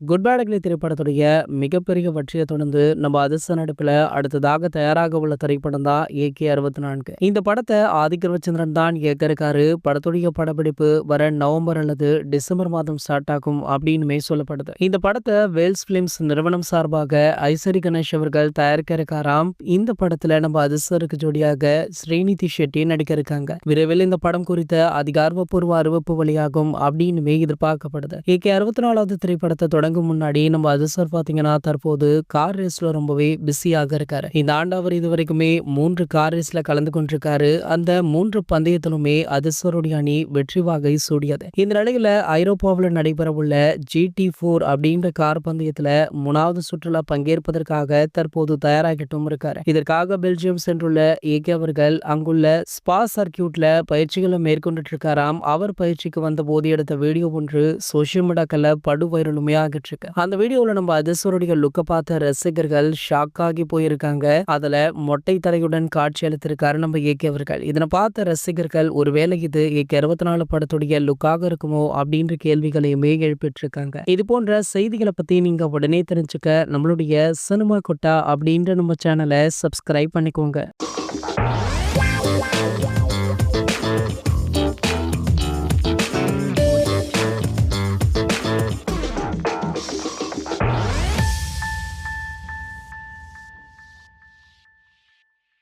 Good bad ugly திரைப்படத்துடைய மிகப்பெரிய வெற்றியை தொடர்ந்து நம்ம அதிர்ஷ்ட நடிப்பில் அடுத்ததாக தயாராக உள்ள திரைப்படம் தான் AK 64. இந்த படத்தை ஆதிக்க ரவிச்சந்திரன் தான் இயக்க இருக்காரு. படத்துடைய படப்பிடிப்பு வர நவம்பர் அல்லது டிசம்பர் மாதம் ஸ்டார்ட் ஆகும் அப்படின்னுமே சொல்லப்படுது. இந்த படத்தை வேல்ஸ் பிலிம்ஸ் நிறுவனம் சார்பாக ஐசரி கணேஷ் அவர்கள் தயாரிக்க இருக்காராம். இந்த படத்துல நம்ம அதிர்ஷ்டருக்கு ஜோடியாக ஸ்ரீநிதி ஷெட்டி நடிக்க இருக்காங்க. விரைவில் இந்த படம் குறித்த அதிகாரப்பூர்வ அறிவிப்பு வெளியாகும் அப்படின்னுமே எதிர்பார்க்கப்படுது. AK 64 திரைப்படத்தை தொடங்கும் முன்னாடி நம்ம அதிர்ஷ்டர் பாத்தீங்கன்னா தற்போது கார் ரேஸ்ல ரொம்பவே பிஸியாக இருக்காரு. இந்த ஆண்டு அவர் இதுவரைக்குமே 3 கார் ரேஸ்ல கலந்து கொண்டிருக்காரு. அந்த 3 பந்தயத்திலுமே அதிர்ஷ்டருடைய அணி வெற்றி வாகை சூடியது. இந்த நிலையில ஐரோப்பாவில் நடைபெறவுள்ள GT4 அப்படின்ற கார் பந்தயத்துல 3வது சுற்றுலா பங்கேற்பதற்காக தற்போது தயாராகிட்டும் இருக்காரு. இதற்காக பெல்ஜியம் சென்றுள்ள AK அவர்கள் அங்குள்ள ஸ்பா சர்க்கியூட்ல பயிற்சிகளை மேற்கொண்டுட்டு இருக்காராம். அவர் பயிற்சிக்கு வந்த போது எடுத்த வீடியோ ஒன்று சோசியல் மீடியாக்கள்ல படு வைரலுமே ஆகிட்டு இருக்கு. அந்த வீடியோல நம்ம அதிர்ஷ்டருடைய லுக்க பார்த்த ரசிகர்கள் ஷாக் ஆகி போயிருக்காங்க. அதுல மொட்டை தலையுடன் காட்சி அளித்திருக்காரு நம்ம AK அவர்கள். இதனை பார்த்த ரசிகர்கள் ஒருவேளை இது AK 64 படத்துடைய லுக்காக இருக்குமோ அப்படின்ற கேள்விகளையுமே எழுப்பிட்டு இருக்காங்க. இது போன்ற செய்திகளை பத்தி நீங்க உடனே தெரிஞ்சுக்க நம்மளுடைய சினிமா கொட்டா அப்படின்ற நம்ம சேனலை சப்ஸ்கிரைப் பண்ணிக்கோங்க.